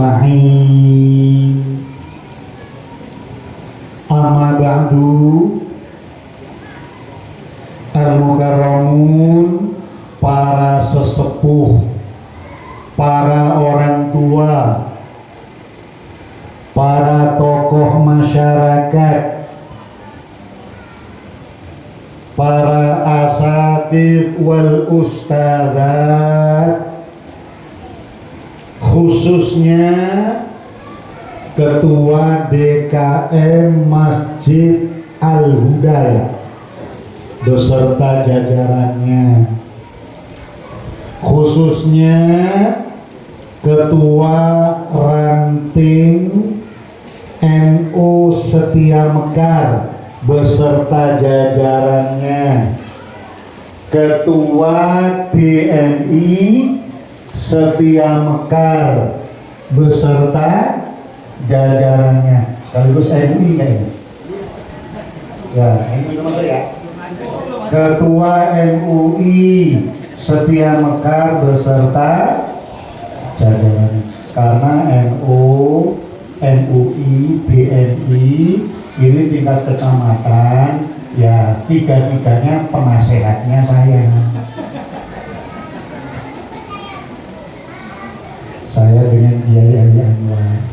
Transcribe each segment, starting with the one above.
ajma'in. Amma ba'du, al-mukarramun, para sesepuh, para orang tua, para tokoh masyarakat, para asatidz wal ustadzat, khususnya Ketua DKM Masjid Al-Hudayah beserta jajarannya, khususnya Ketua Ranting NU Setia Mekar beserta jajarannya, Ketua DMI Setia Mekar beserta jajarannya, sekaligus MUI kayaknya. Ya, MUI nama saya. Ketua MUI Setia Mekar beserta jajarannya. Karena NU, MUI, BNI ini tingkat kecamatan, ya tiga-tiganya penasehatnya saya. Saya dengan Kiai Ali Anwar.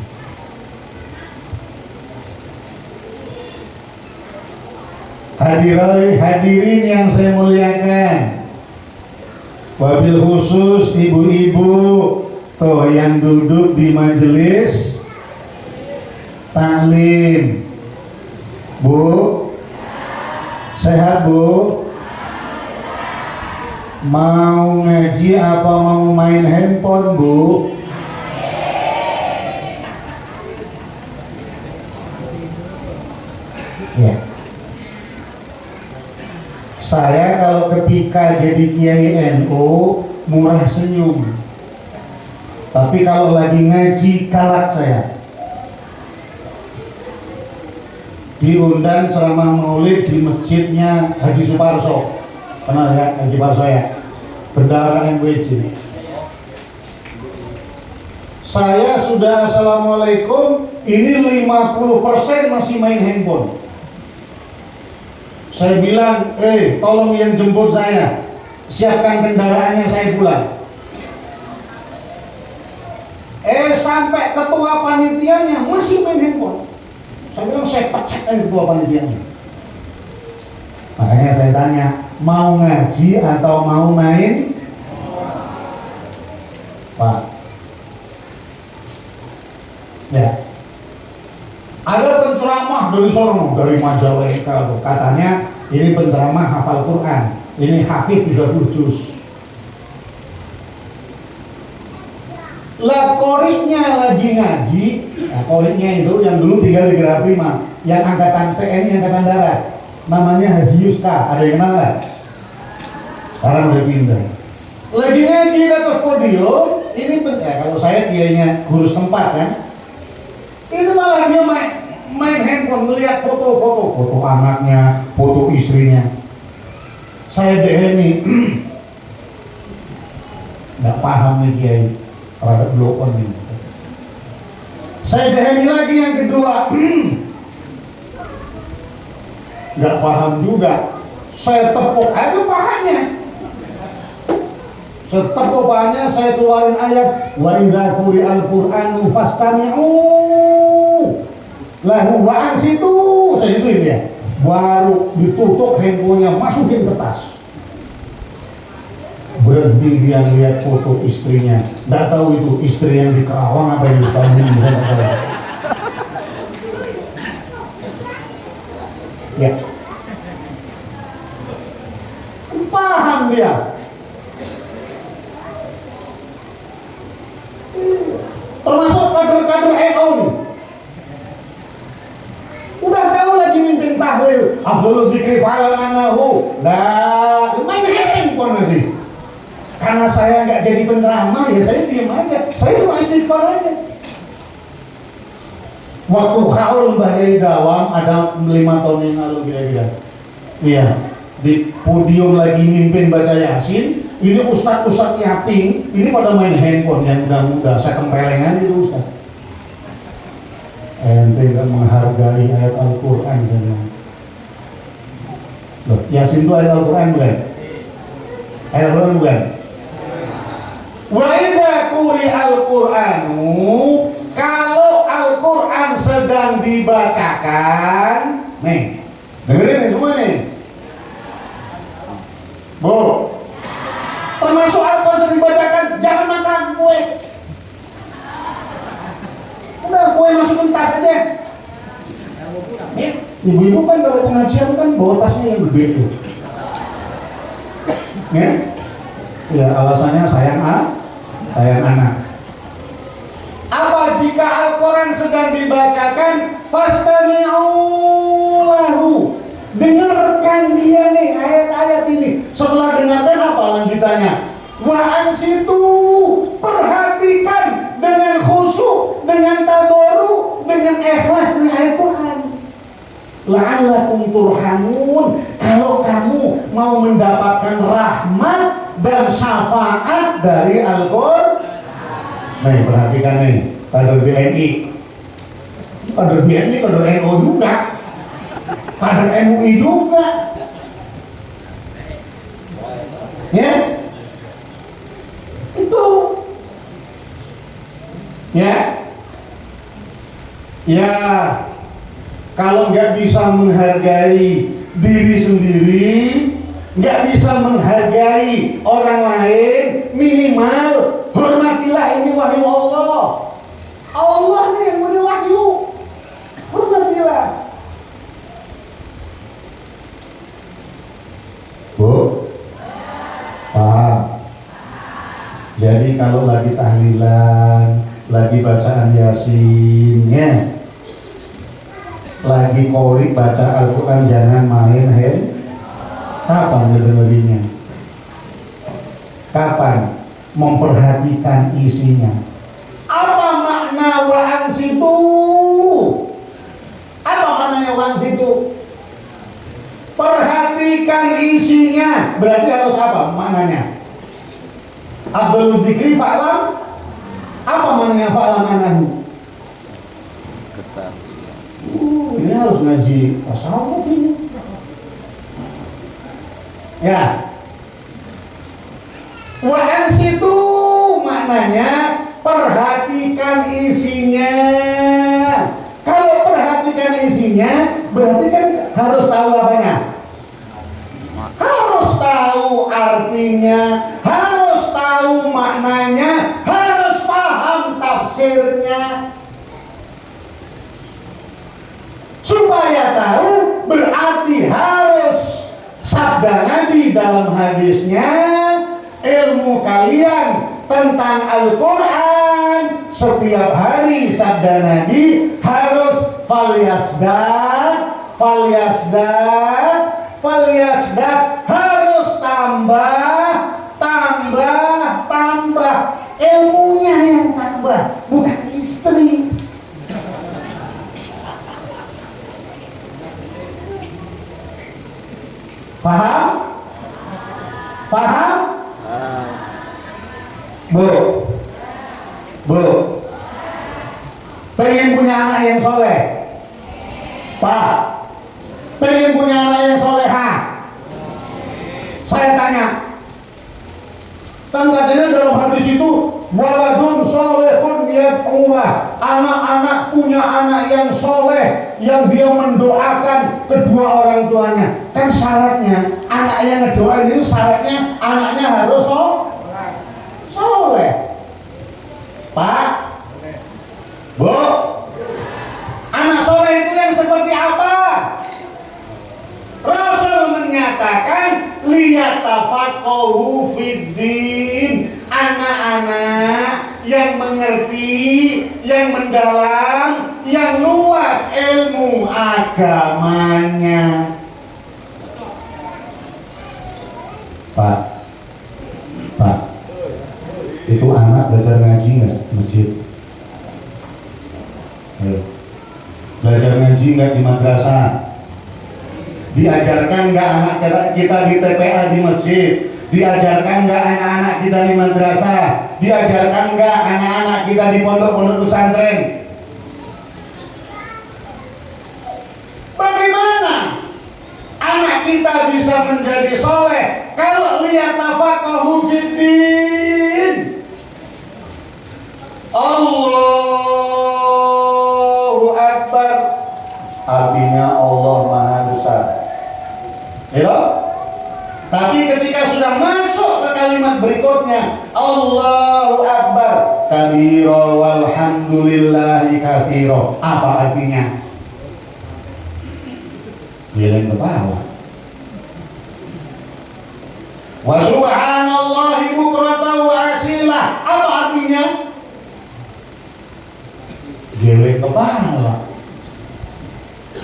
Hadirin yang saya muliakan, wabil khusus ibu-ibu tuh yang duduk di majelis taklim. Bu, sehat Bu? Mau ngaji apa mau main handphone Bu? Ya. Saya kalau ketika jadi Kiai NU murah senyum, tapi kalau lagi ngaji kalak saya. Diundang ceramah maulid di masjidnya Haji Suparso, kenal ya Haji Suparso ya, bendahara MWJ. Saya sudah assalamualaikum, ini 50% masih main handphone. Saya bilang, tolong yang jemput saya, siapkan kendaraannya, saya pulang. Sampai ketua panitianya masih main handphone. Saya bilang, saya pecat ketua panitianya. Makanya saya tanya, mau ngaji atau mau main? Pak. Ya. Ada penceramah dari sono, dari Majalengka, katanya ini penceramah hafal Quran, ini hafid 30 juz. Lah koriknya lagi ngaji, nah, koriknya itu yang dulu tinggal di Gerah Prima, yang angkatan TNI, angkatan darat, namanya Haji Yuska, ada yang kenal nggak? Sekarang udah pindah. Lagi ngaji di atas podium, ini kalau saya kiainya guru setempat kan, ini malah dia main handphone, melihat foto anaknya, foto istrinya. Saya deheni, nggak paham nih Kiai, rada blokon nih. Saya deheni lagi yang kedua, nggak paham juga. Saya tepuk aja pahanya. Setepuk pahanya, saya keluarin ayat, wa idza quri'al Qur'anu fastami'u lahu wa ansitu. Saya gituin ya, baru ditutup handphonenya, masukin ke tas. Berhenti dia lihat foto istrinya, nggak tahu itu istri yang di Kerawang apa yang di Bandung. Ya, paham dia. Termasuk kader-kader NU nih. Udah tahu lagi mimpin tahlil, Abdul Dzikri fa'alam anahu. Lah, main handphone sih. Karena saya nggak jadi penceramah, ya saya diam aja. Saya cuma istighfar aja. Waktu Khaul Mbah Dawam ada 5 tahun yang lalu kira-kira. Iya, di podium lagi mimpin baca Yasin. Ini ustadz yaping, ini pada main handphone yang muda-muda, saya tempelengan itu ustadz. ente nggak menghargai ayat Al-Quran kan? Loh, Yasin itu ayat Al-Quran bukan? Ayat Al-Quran bukan? Wa idza quri'al Qur'anu, kalau Al-Quran sedang dibacakan, nih, dengerin nih semua nih, Bu, termasuk Al-Quran sedang dibacakan, jangan makan kue. Udah, kue masukin tas aja. Ibu-ibu kan kalau pengajian kan bawa tasnya yang gede tuh. Ya, alasannya sayang anak. Apa jika Al-Quran sedang dibacakan, fastami'u lahu, dengarkan dia nih ayat-ayat ini. Setelah dengarkan apa lanjutannya? Wa ansitu, perhatikan dengan khusyuk, dengan tadarruk, dengan ikhlas nih ayat Quran. La'allakum turhamun, kalau kamu mau mendapatkan rahmat dan syafaat dari Al-Quran. Nih, perhatikan nih, kader BNI, kader NU juga, kader MUI juga, ya, itu, ya, kalau nggak bisa menghargai diri sendiri, nggak bisa menghargai orang lain, minimal hormatilah ini wahyu Allah. Allah nih yang punya wahyu, hormatilah. Bu, paham? Jadi kalau lagi tahlilan, lagi bacaan Yasin, ya, lagi qori baca Al-Quran, jangan main hand. Kapan ngedengerinnya? Kapan memperhatikan isinya? Apa makna wa'an situ? Apa maknanya wa'an situ? Perhatikan isinya. Berarti harus apa maknanya? Abdul Dzikri fa'lam. Apa maknanya fa'lam anahu? Ini harus ngaji tasawuf ini. Ya, wa'an situ maknanya perhatikan isinya. Kalau perhatikan isinya, berarti kan harus tahu apanya? Harus tahu artinya, harus tahu maknanya, harus paham tafsirnya. Supaya tahu, berarti harus sabda Nabi dalam hadisnya, ilmu kalian tentang Al-Quran setiap hari, sabda Nabi harus falyasdad, harus tambah, ilmunya yang tambah, bukan istri. Paham? Bu, pengen punya anak yang soleh? Pak, pengen punya anak yang soleha? Saya tanya, kan katanya dalam hadis itu, waladun solehun yad'ulah, anak-anak punya anak yang soleh, yang dia mendoakan kedua orang tuanya. Kan syaratnya anak yang ngedoain itu, syaratnya anaknya harus soleh. Pak, Bu, anak soleh itu yang seperti apa? Rasul menyatakan liyatafaqahu fiddin, anak-anak yang mengerti, yang mendalam, yang luas ilmu agamanya. Pak, itu anak belajar ngaji nggak di masjid? Belajar ngaji nggak di madrasah? Diajarkan nggak anak kita di TPA di masjid? Diajarkan nggak anak-anak kita di madrasah? Diajarkan nggak anak-anak kita di pondok-pondok pesantren? kita bisa menjadi soleh kalau liyatafaqahu fiddin. Allahu Akbar, artinya Allah Maha Besar. Ya? Tapi ketika sudah masuk ke kalimat berikutnya, Allahu Akbar kabira walhamdulillahi katsira, apa artinya? Geleng kepala. Wa subhanallahi bukratan wa asila, apa artinya? Geleng kepala.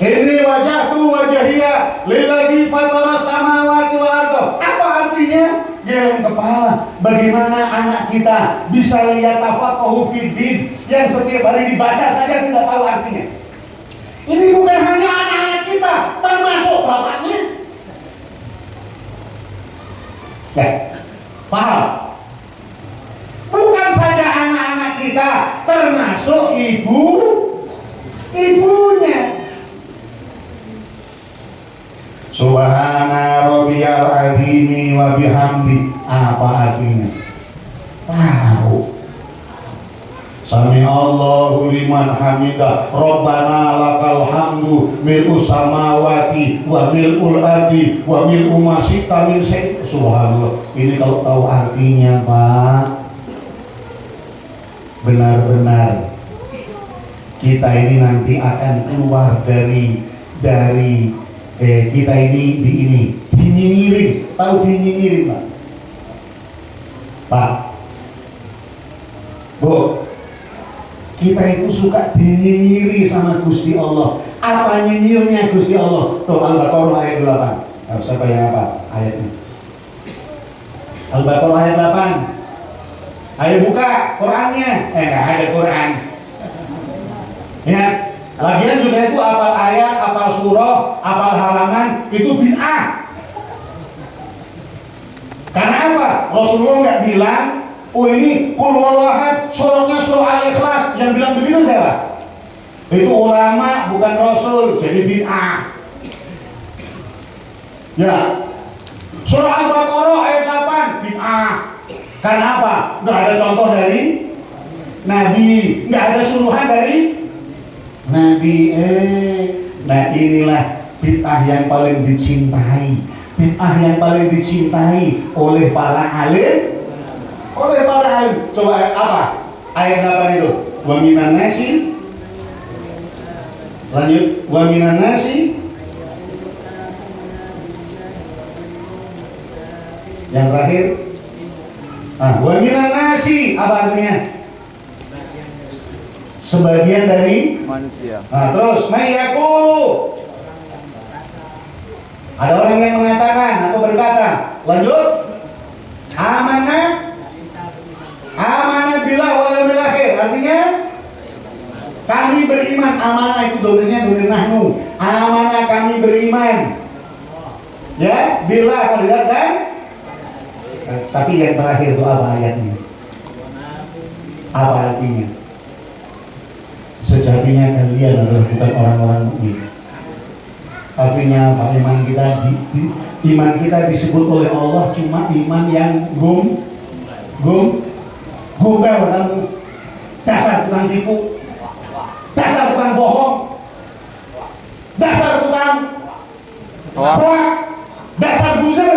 Ini wajahku wajahia lillazi fatara samawati wal arda, apa artinya? Geleng kepala. Bagaimana anak kita bisa lihat tafaqahu fiddin yang setiap hari dibaca saja tidak tahu artinya? Ini bukan hanya anak-anak kita, termasuk bapaknya. Ya, paham? Bukan saja anak-anak kita, termasuk ibunya. Subhana rabbiyal azimi wa bihamdi, apa artinya? Tahu. Sami Allahu liman hamidah, Rabbana lakal hamdu mil'us samawati wa mil'ul ardi wa mil'u ma syi'ta min syai'. Subhanallah. Ini kalau tahu artinya, Pak, benar-benar kita ini nanti akan keluar dari kita ini dinyinyirin. Tahu dinyinyirin, Pak? Pak, Bu, kita itu suka dinyinyiri sama Gusti Allah. Apa nyinyirnya Gusti Allah? Tuh Al-Baqarah ayat 8. Siapa yang apa ayatnya? Al-Baqarah ayat 8. Ayo buka Qurannya. Enggak ada Quran. Ya, lagian juga itu apal ayat, apal surah, apal halaman itu bid'ah. Karena apa? Rasulullah nggak bilang, oh ini qul huwallahu ahad, surahnya surah Al-Ikhlas. Yang bilang begitu siapa? Itu ulama, bukan Rasul, jadi bid'ah. Ya. Surah Al-Baqarah ayat 8 bid'ah. Karena apa? Nggak ada contoh dari Nabi, nggak ada suruhan dari Nabi. Nah inilah bid'ah yang paling dicintai. Bid'ah yang paling dicintai oleh para alim. Coba apa? Ayat 8 itu. Wa minan nasi. Lanjut. Wa minan nasi. Yang terakhir. Wa minan nasi, apa artinya? Sebagian dari manusia. Terus mayakulu, ada orang yang mengatakan atau berkata, lanjut, amanah billah wal yaumil akhir, artinya kami beriman. Amanah itu domirnya domir nahnu. Amanah, kami beriman. Ya, billah pada dan. Tapi yang terakhir itu apa ayatnya? Apa artinya? Sejatinya kalian adalah bukan orang-orang mukmin. Artinya apa? Iman kita disebut oleh Allah cuma iman yang gombel, dasar tukang tipu, dasar tukang bohong, dasar tukang hoak, dasar buzzer.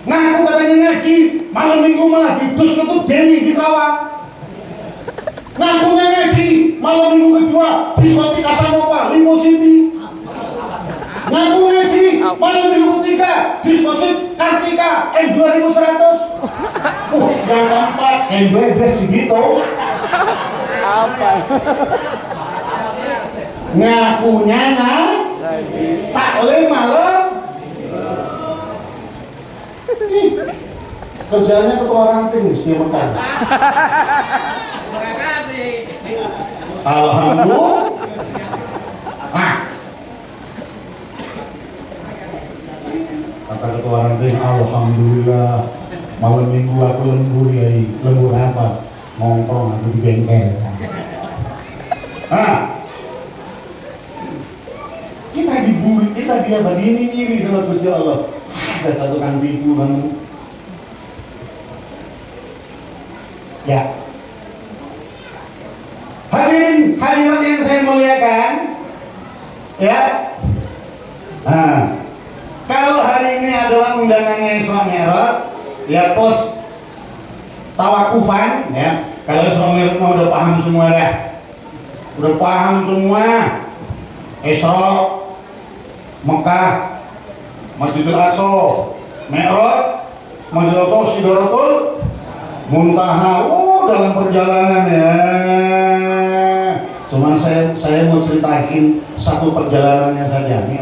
Ngaku katanya ngaji, malam minggu malah didus ketut Deni di Karawang. Ngakunya ngaji, malam minggu kedua diskotik Casanova, Limo City. Ngaku ngaji, malam minggu ketiga diskotik Kartika M2100. Yang keempat M12 segitu. Apa? Ngakunya taklim malam. Kerjanya ketua ranting di Mekah. Alhamdulillah. Kata ketua ranting, alhamdulillah. Malam minggu aku lembur ya. Lembur apa? Ngongkrong aku di bengkel. Kita duit kita dia begini iri sama Gusti Allah. Ada satu kan tipu kamu. Ya. Hadirin hadirat yang saya muliakan, ya. Nah, kalau hari ini adalah undangannya Isra Mi'raj, ya pos tawakufan, ya. Kalau Isra Mi'raj mau udah paham semua dah, udah paham semua. Isra, Mekah, Masjidil Aqsa, Mi'raj, Masjidil Aqsa, Sidratul Muntaha. Dalam perjalanan ya. Cuman saya mau ceritakin satu perjalanannya saja nih.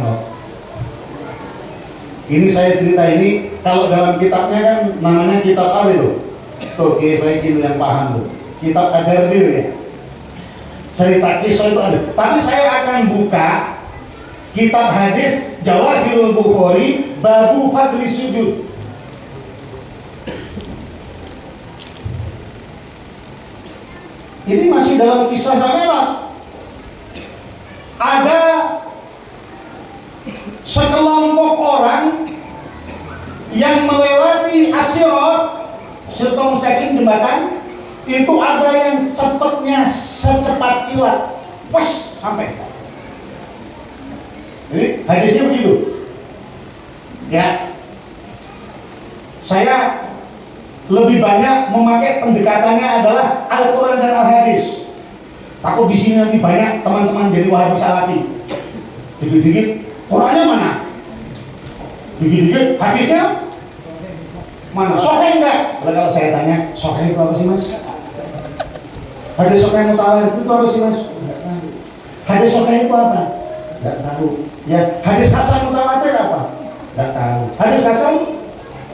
Ini saya cerita ini kalau dalam kitabnya kan namanya kitab apa itu? Tuh, baik yang paham tuh. Kitab Ad-Dardir ya. Cerita kisah itu ada. Tapi saya akan buka kitab hadis Jawahirul Bukhari Babu Fadli Sujud. Ini masih dalam kisah Samela. Ada sekelompok orang yang melewati As-Sirat, Siratal Mustaqim jembatan, itu ada yang cepatnya secepat kilat, wes sampai. Jadi hadisnya begitu. Ya, saya lebih banyak memakai pendekatannya adalah Al-Quran dan Al-Hadis. Takut di sini nanti banyak teman-teman jadi Wahabi Salafi. Dikit-dikit Qurannya mana? Dikit-dikit hadisnya mana? Sahih enggak? Kalau saya tanya, sahih itu apa sih mas? Hadis sahih mutawatir itu apa sih mas? Enggak tahu. Hadis sahih itu apa? Enggak tahu. Ya, hadis hasan mutawatir apa? Enggak tahu. Hadis hasan?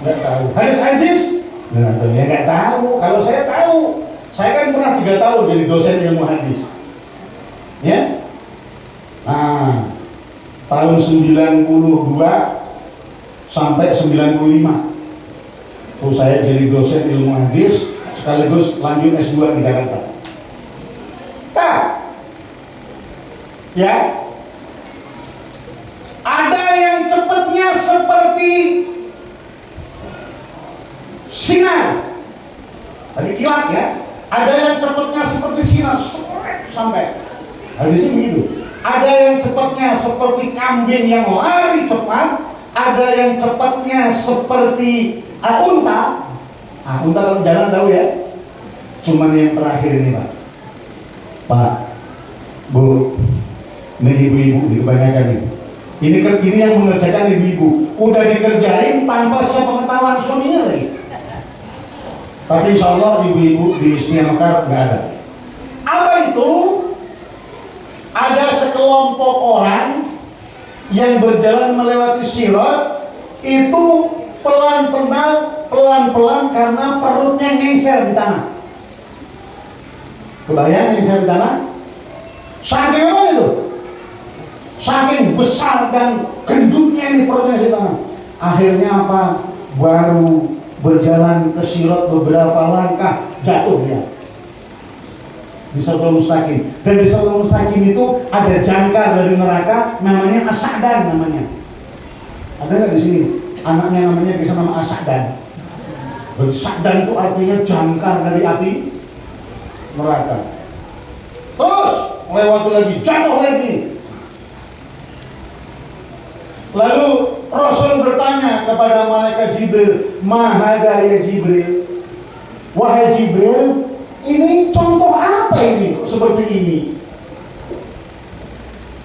Enggak tahu. Hadis aziz? Nah, ya nggak tahu. Kalau saya tahu, saya kan pernah 3 tahun jadi dosen ilmu hadis. Ya, nah, tahun 92 sampai 95, tuh saya jadi dosen ilmu hadis sekaligus lanjut S2 di Jakarta. Nah, ya, ada yang cepatnya seperti sinar, tadi kilat ya. Ada yang cepatnya seperti sinar, sampai. Hadisnya begitu. Ada yang cepatnya seperti kambing yang lari cepat. Ada yang cepatnya seperti unta. Unta kalau jalan tahu ya. Cuman yang terakhir ini Pak, Bu, ini ibu-ibu di kebanyakan ini. Ini yang mengerjakan ibu-ibu. Udah dikerjain tanpa sepengetahuan suaminya lagi. Tapi insya Allah ibu-ibu di sini Mekar nggak ada. Apa itu? Ada sekelompok orang yang berjalan melewati sirat itu pelan-pelan karena perutnya ngeser di tanah. Kebayang ngeser di tanah? Saking apa itu? Saking besar dan gendutnya ini perutnya di tanah. Akhirnya apa? Baru berjalan ke sirat beberapa langkah jatuh dia di Siratal Mustaqim. Dan di Siratal Mustaqim itu ada jangkar dari neraka namanya As-Sa'dan namanya. Ada nggak di sini? Anaknya namanya bisa nama As-Sa'dan. Sa'dan itu artinya jangkar dari api neraka. Terus lewat lagi, jatuh lagi. Lalu Rasul bertanya kepada malaikat Jibril, "Mahada ya Jibril?" Wahai Jibril, ini contoh apa ini seperti ini?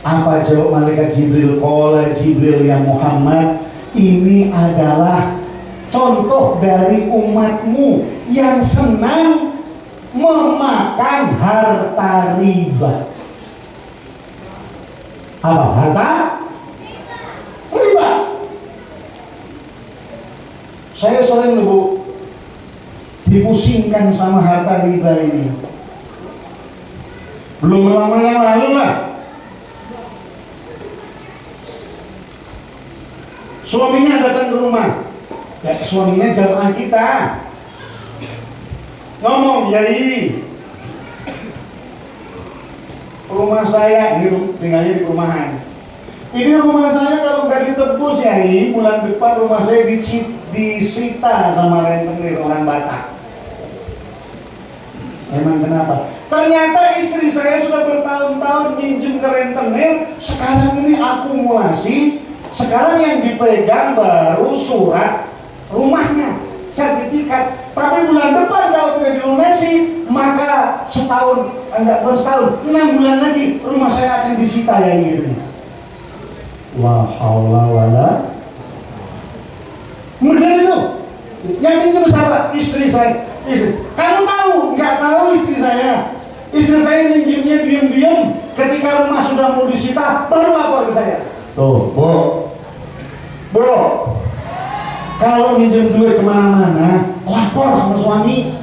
Apa jawab malaikat Jibril? Qala Jibril ya Muhammad, ini adalah contoh dari umatmu yang senang memakan harta riba. Apa harta? Riba. Saya sering dipusingkan sama harta riba ini. Belum lama yang lalu lah, suaminya datang ke rumah. Ya, suaminya jamaah kita. Ngomong, "Yai, rumah saya," ini tinggalnya di perumahan. Ini rumah saya kalau nggak ditebus ya, ini bulan depan rumah saya disita sama rentenir orang Batak. Emang kenapa? Ternyata istri saya sudah bertahun-tahun minjem ke rentenir, sekarang ini akumulasi, sekarang yang dipegang baru surat rumahnya, sertifikat. Tapi bulan depan kalau tidak dilunasi, maka setahun, enggak bersetahun, 6 bulan lagi rumah saya akan disita ya ini. La haula wala. Kemudian itu, yang minjem siapa? Istri saya. Kamu tahu? Nggak tahu istri saya. Istri saya minjemnya diam-diam. Ketika rumah sudah mau disita, baru lapor ke saya. Tuh, Bu, kalau minjem duit kemana-mana, lapor sama suami.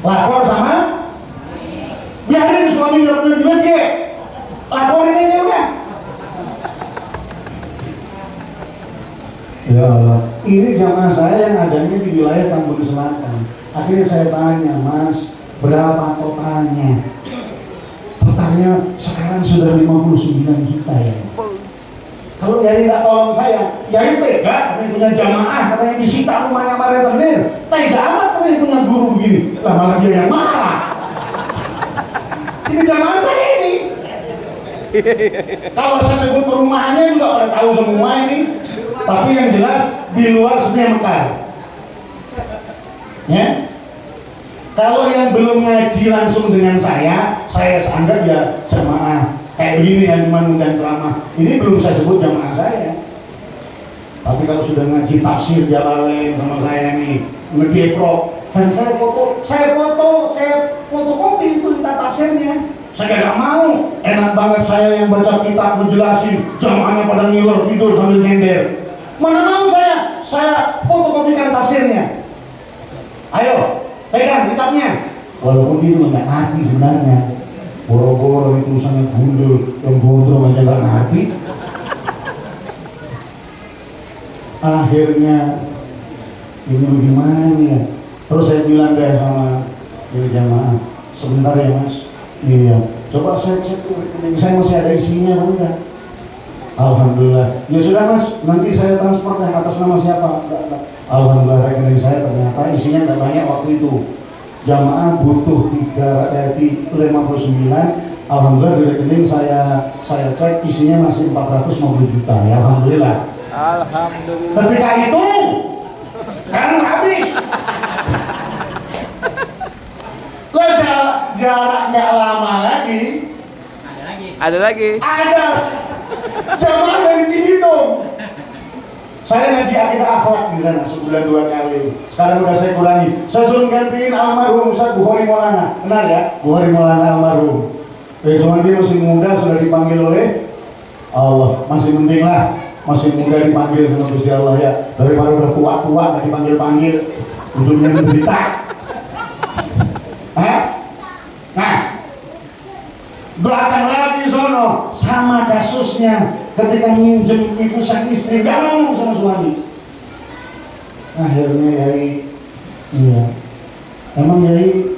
Lapor sama? Biarin suami nggak punya duit, ya. Laporin aja udah. Ya Allah, ini jamaah saya yang adanya di wilayah Tambun Selatan. Akhirnya saya tanya, Mas, berapa totalnya? Totalnya sekarang sudah 59 juta ya. Kalau Yai nggak tolong saya, Yai tega, katanya punya jamaah, katanya disita rumahnya sama rentenir. Tega amat katanya punya guru begini. Lah malah dia yang marah. Ini jamaah saya ini. Kalau saya sebut perumahannya juga pada tahu semua ini. Tapi yang jelas di luar sebenarnya Mekar. Ya. Kalau yang belum ngaji langsung dengan saya anggap ya jamaah kayak begini yang cuma undang ceramah. Ini belum saya sebut jamaah saya. Tapi kalau sudah ngaji tafsir Jalalain sama saya nih, ngedeprok, dan saya fotokopi itu kita tafsirnya. Saya nggak mau, enak banget saya yang baca kitab menjelasin, jamaahnya pada ngiler tidur sambil nyender. Mana mau saya fotokopikan tafsirnya. Ayo, pegang kitabnya. Walaupun itu nggak ngerti sebenarnya. Boro-boro itu tulisannya gundul, yang gondrong aja nggak ngerti. Akhirnya ini bagaimana ya? Terus saya bilang deh sama ini jamaah, sebentar ya Mas. Iya, coba saya cek rekening saya masih ada isinya enggak? Alhamdulillah. Ya sudah Mas, nanti saya transfer atas nama siapa? Enggak. Alhamdulillah rekening saya ternyata isinya enggak banyak waktu itu. Jamaah butuh 359. Alhamdulillah di rekening saya cek isinya masih 450 juta. Ya alhamdulillah. Alhamdulillah. Ketika itu kan habis. Jarak nggak lama lagi. Ada lagi. Ada jamaah dari Cibinong. Saya ngaji akidah akhlak di sana sebulan 2 kali. Sekarang udah saya kurangi. Saya suruh gantiin almarhum Ustaz Bukhari Maulana. Kenal ya? Bukhari Maulana almarhum. Cuma dia masih muda sudah dipanggil oleh Allah. Masih mending lah. Masih muda dipanggil sama Gusti Allah ya. Daripada udah tua-tua nggak dipanggil-panggil. Ujungnya menderita. Nah, belakang lagi sono sama kasusnya ketika minjem ibu sang istri gak mau sama suami. Akhirnya Yai, iya, emang Yai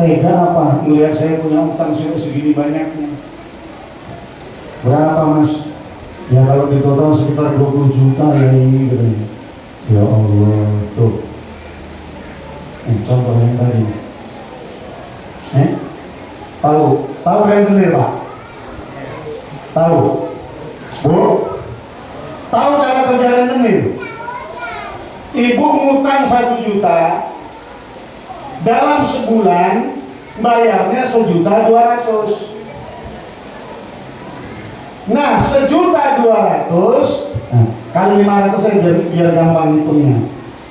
tega apa melihat saya punya utang segini banyaknya? Berapa Mas? Ya kalau di total sekitar 20 juta Yai katanya. Ya Allah, tuh. Contoh yang tadi. Tahu rentenir Pak? Tahu? Bu? Tahu cara kerja rentenir? Ibu ngutang 1 juta, dalam sebulan bayarnya 1.200.000. Nah 1.200.000 kali 500 saja biar gampang hitungnya.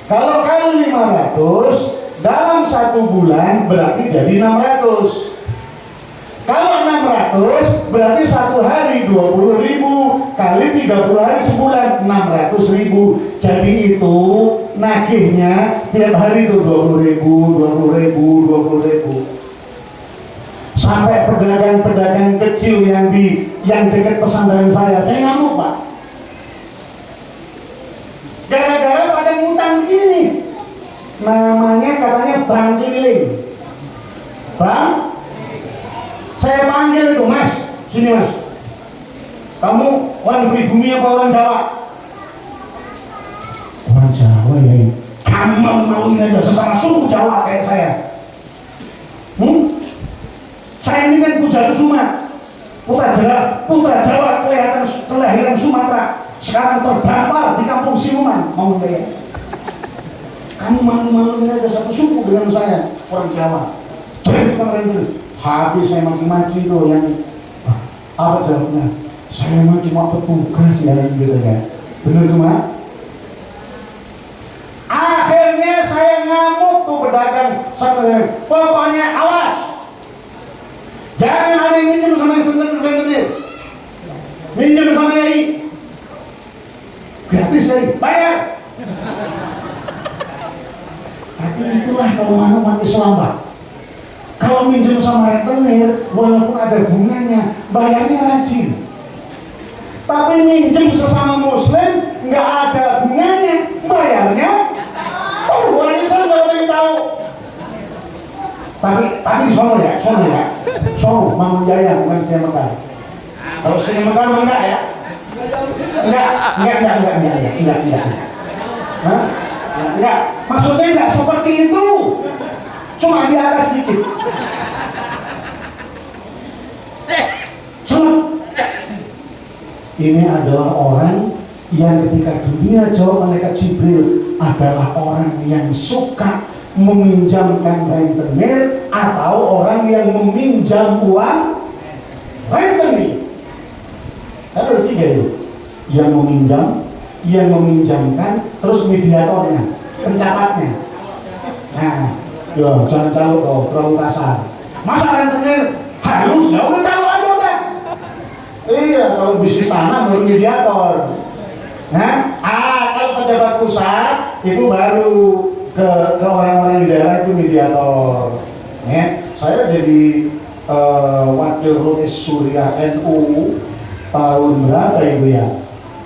Kalau kali 500 dalam 1 bulan berarti jadi 600. Kalau 600 berarti 1 hari 20.000 kali 30 hari sebulan 600.000. Jadi itu nagihnya tiap hari itu 20.000 sampai pedagang-pedagang kecil yang dekat pesantren saya ngamuk Pak. Gara-gara pada ngutang gini. Namanya katanya bank keliling. Bang, saya panggil itu Mas, sini Mas. Kamu orang pribumi apa orang Jawa? Orang Jawa ya. Kamu malu-maluin aja sesama suku Jawa kayak saya. Saya ini kan Puja Kusuma, putra Jawa kelahiran Sumatera. Sekarang terdampar di kampung Siluman, mau saya. Kamu malu-maluin aja satu suku dengan saya, orang Jawa. Jadi kemarin habis saya maki-maki itu yang apa jawabnya? Saya memang cuma petugas ya gitu ya. Benar cuma? Akhirnya saya ngamuk tuh pedagang sampai pokoknya awas. Jangan ada yang minjem sama yang sentir. Minjem sama Yai. Gratis Yai, bayar. Tapi itulah kalau mau umat Islam Pak. Kalau minjem sama rentenir, walaupun ada bunganya, bayarnya rajin. Tapi minjem sesama Muslim, nggak ada bunganya, bayarnya. Oh, orang Islam nggak boleh tahu. Tapi di Solo ya, Solo, Mangun Jaya, bukan Setia Mekar. Kalau Setia Mekar enggak ya? Enggak. Hah? Enggak, maksudnya enggak seperti itu. Cuma di atas sedikit. Ini adalah orang yang ketika dunia jauh malaikat Jibril adalah orang yang suka meminjamkan rentenir atau orang yang meminjam uang rentenir. Ada tiga itu, yang meminjam, yang meminjamkan, terus mediatornya, pencatatnya. Nah, yo jangan caluk kok, terlalu kasar. Masa rentenir halus, ya udah caluk aja udah. Iya, kalau bisnis tanah baru mediator. Nah, kalau pejabat pusat itu baru ke orang-orang di daerah itu mediator. Ya, saya jadi wakil Rois Surya NU tahun berapa itu ya?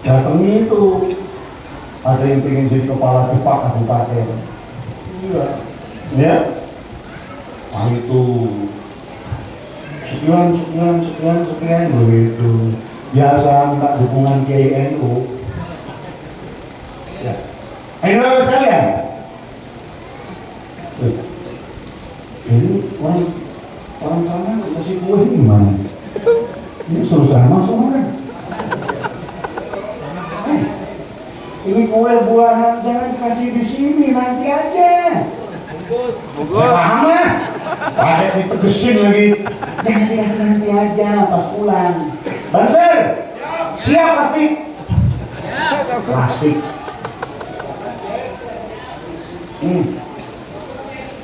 Datang itu ada yang pengen jadi kepala Depak kabupaten. Iya, ya. Nah itu sekian begitu. Biasa minta dukungan Kiai NU. Ya. Ayo sekalian. Ini orang sana kasih kue ini gimana? Ini suruh ceramah semua kan? Ini kue buahan jangan kasih di sini, nanti aja. Bungkus. Paham lah? Pakai ditegesin lagi. Jangan dikasih nanti aja pas pulang. Banser, siap plastik. Plastik.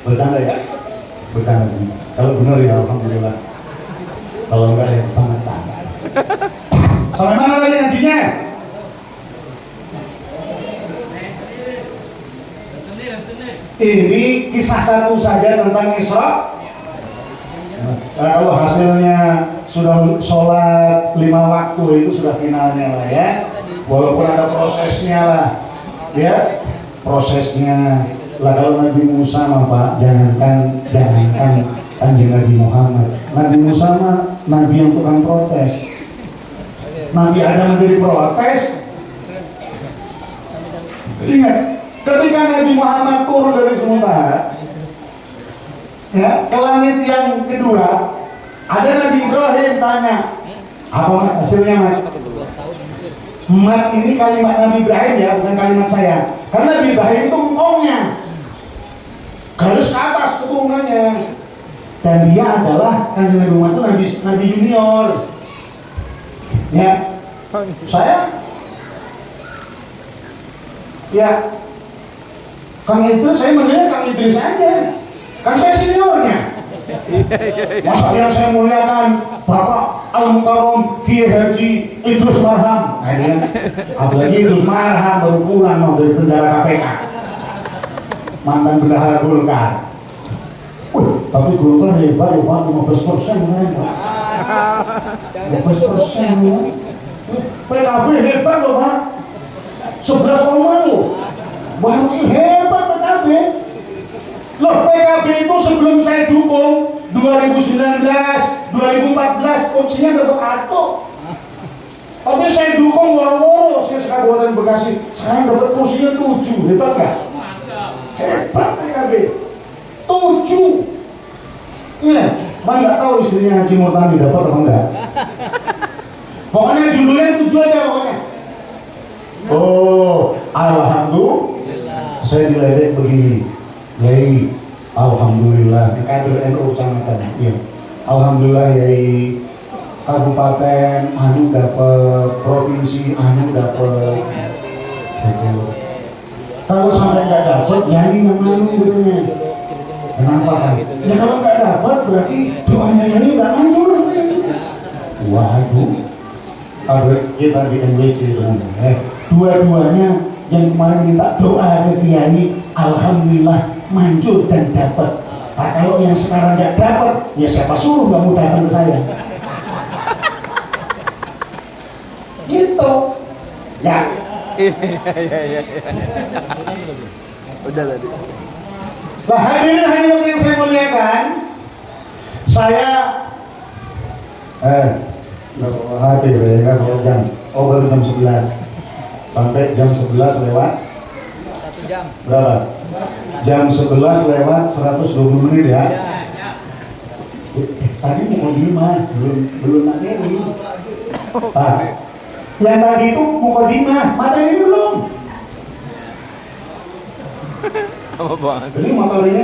Bercanda ya? Bercanda. Kalau benar ya alhamdulillah. Kalau enggak ya sangat tanda. Sampai mana lagi ngajinya? Ini kisah satu saja tentang Isra. Kalau hasilnya sudah sholat 5 waktu itu sudah finalnya lah ya. Walaupun ada prosesnya lah, ya prosesnya. Lah kalau Nabi Musa mah Pak, jangankan Kanjeng Nabi Muhammad. Nabi Musa mah Nabi yang tukang protes. Nabi Adam menjadi protes. Ingat, ketika Nabi Muhammad turun dari sementara, ya, ke langit yang kedua, ada Nabi Ibrahim tanya, apa hasilnya Mat? Mat ini kalimat Nabi Ibrahim ya, bukan kalimat saya. Karena Nabi Ibrahim itu engkongnya, garis ke atas keturunannya. Dan dia adalah Kanjeng Nabi Muhammad itu Nabi junior. Ya, saya ya Kang itu saya menilai Kang Idris aja, kan saya seniornya. Masa yang saya muliakan Bapak Al-Mukarram Kiai Haji Idrus Marham. Nah ini apalagi Idrus Marham baru pulang dari penjara KPK, mantan bendahara Golkar. Tapi Golkar hebat ya Pak, 15% ya Pak. 15% ya. PKB hebat loh Pak, 11,0 loh. Baru hebat PKB. Loh PKB itu sebelum saya dukung 2019, 2014 kursinya dapat 1. Tapi saya dukung woro-woro, saya Kabupaten Bekasi. Sekarang dapat kursinya 7, hebat nggak? Hebat PKB. 7. Iya, mana nggak tahu istrinya Haji Murtani dapat atau enggak? Pokoknya judulnya 7 aja pokoknya. Oh, alhamdulillah. Saya diledek begini. Yai, alhamdulillah. Di kader NU Kecamatan. Iya. Alhamdulillah Yai. Kabupaten anu dapat, provinsi anu dapat. Kalau sampai nggak dapat, Yai yang anu betulnya. Kenapa kan? Ya kalau nggak dapat berarti doanya Yai nggak manjur. Waduh. Ada kita di MWC dua-duanya yang kemarin minta doa ke Kiai, alhamdulillah manjur dan dapat. Nah, kalau yang sekarang nggak dapat, ya siapa suruh nggak mau datang ke saya? Gitu. Ya. Iya. Udah tadi. Nah, hadirin yang saya muliakan, saya hadir ya kan baru jam 11 sampai jam 11 lewat 1 jam. berapa? Jam 11 lewat 120 menit ya. Tadi mukadimah belum materi. Yang tadi itu mukadimah, materi belum. Apa banget? Jadi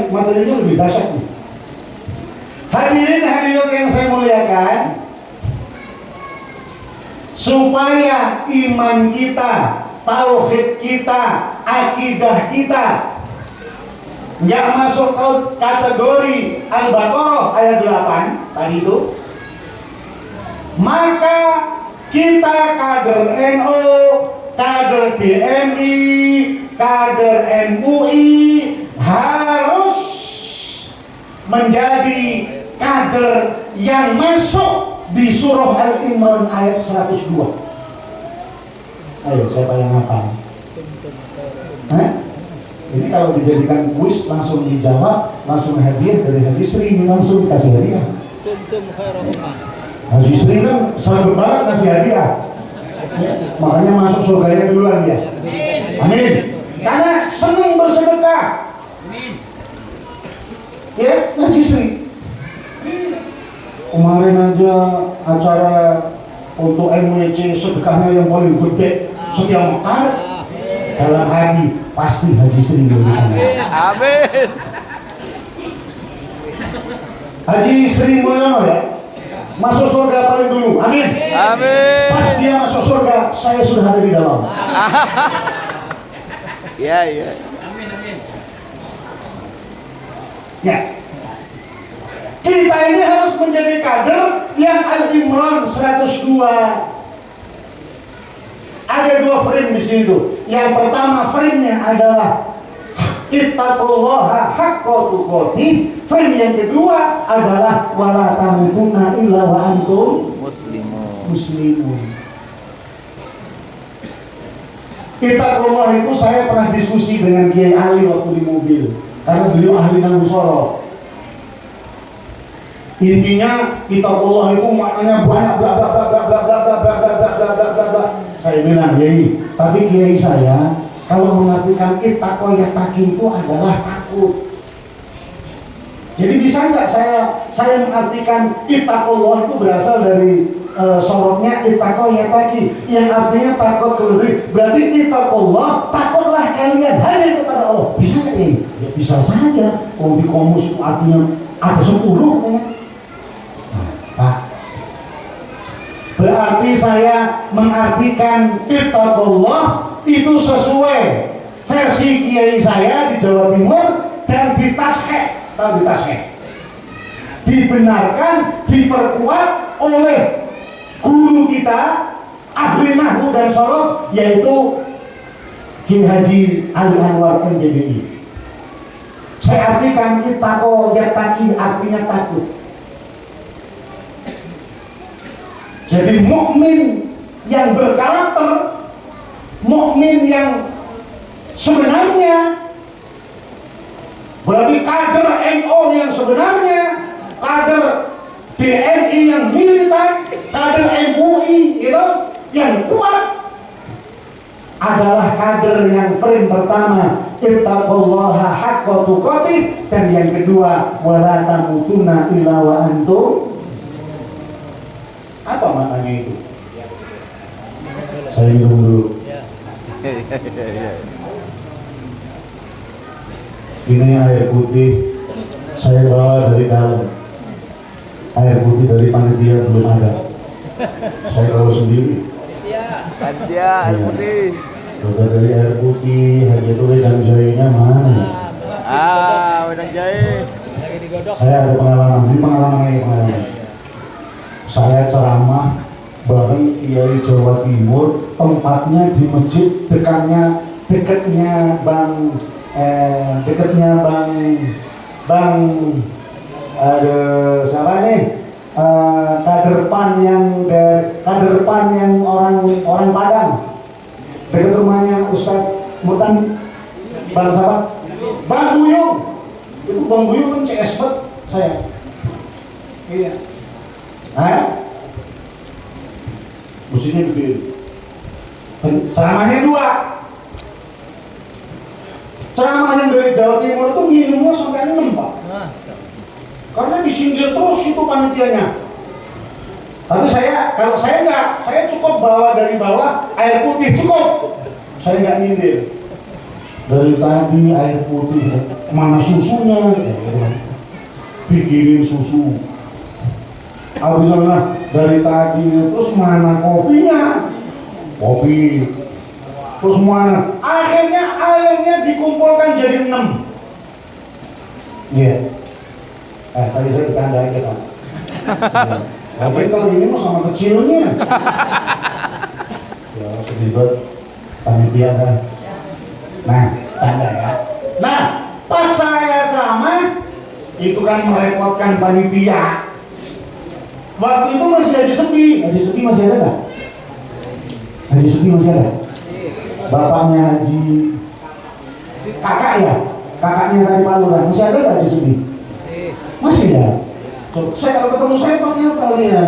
materinya lebih dahsyat nih. Hadirin yang saya muliakan, supaya iman kita, tauhid kita, akidah kita nggak masuk kategori Al-Baqarah ayat 8 tadi itu, maka kita kader NU, kader DMI, kader MUI harus menjadi kader yang masuk di surah Al-Imran ayat 102. Ayo, siapa yang hafal? Ini kalau dijadikan kuis langsung dijawab, langsung hadiah dari Haji Sri, langsung dikasih hadiah. Haji Sri kan selalu banget kasih hadiah. Makanya masuk surganya duluan dia. Amin. Karena senang bersedekah. Ya, Haji Sri. Kemarin aja acara untuk MWC sedekahnya yang paling gede setiap Mekar, dalam hati pasti Haji Sri Mulyono. Amin. Haji Sri Mulyono ya, masuk surga paling dulu. Amin. Amin. Pas dia masuk surga, saya sudah ada di dalam. Iya. Ya. Kita ini harus menjadi kader yang Al-Imran 102. Ada 2 frame di situ. Yang pertama frame-nya adalah ittaqullaha haqqa tuqatih. Frame yang kedua adalah wala tamutunna illa wa antum muslimun. Ittaqullah itu saya pernah diskusi dengan Kiai Ali waktu di mobil, karena beliau ahli nanggung sorot. Intinya ittaqullah itu maknanya banyak bla bla bla bla bla bla bla bla bla bla bla bla bla bla. Saya bilang, Kiai, tapi Kiai saya kalau mengartikan ittaqwa yattaqi itu adalah takut. Jadi bisa nggak saya mengartikan ittaqullah itu berasal dari sorotnya ittaqwa yattaqi yang artinya takut lebih. Berarti ittaqullah, takutlah kalian hanya kepada Allah. Bisa nggak ini? Ya bisa saja. Kalau di komus itu artinya ada 10 ya. Nah, berarti saya mengartikan ittaqullah itu sesuai versi kiai saya di Jawa Timur dan ditasheh. Tahu ditasheh? Dibenarkan, diperkuat oleh guru kita ahli nahwu dan sorot, yaitu Kiai Haji Ali Anwar MJBI. Saya artikan ittaqo yattaqi artinya takut. Jadi mukmin yang berkarakter, mukmin yang sebenarnya, berarti kader NU yang sebenarnya, kader DNI yang militan, kader MUI itu yang kuat adalah kader yang frame pertama ittaqullaha haqqa tuqatih, dan yang kedua wala tamutunna illa wa antum. Apa maknanya itu? Saya minum dulu. Ini air putih saya bawa dari dalam. Air putih dari panitia belum ada. Saya bawa sendiri. Hadiah air putih. Udah dari air putih, hanya itu wedang jahenya mana? Wedang jahe. Lagi digodok. Saya ada pengalaman, ini pengalaman. Saya ceramah bareng Kiai Jawa Timur, tempatnya di masjid dekatnya bang ada siapa nih? Kader PAN yang orang Padang, dekat rumahnya Ustadz Mutan, Bang siapa? Bang Buyung. Itu Bang Buyung kan CS banget saya. Iya. Musiknya gede. Ceramahnya dua. Ceramah yang dari Jawa Timur itu minumnya sampai 6, Pak. Karena disindir terus itu panitianya. Tapi kalau saya enggak, saya cukup bawa dari bawah air putih cukup. Saya enggak nyindir. Dari tadi air putih, mana susunya? Bikinin susu. Habisnya dari tadi terus mana kopinya? Kopi. Terus mana? Akhirnya airnya dikumpulkan jadi 6. Iya. Tadi saya ditandain ya, Pak. Tapi kalau ini mah sama kecilnya. Ya, sedih banget panitia kan. Nah, tanda ya. Nah, pas saya ceramah itu kan merepotkan panitia. Waktu itu masih Haji Sepi. Haji Sepi masih ada nggak? Haji Sepi masih ada? Bapaknya Haji kakak ya? Kakaknya tadi Pak Lurah. Masih ada nggak Haji Sepi? Masih ya? Saya kalau ketemu saya pasti apa ya?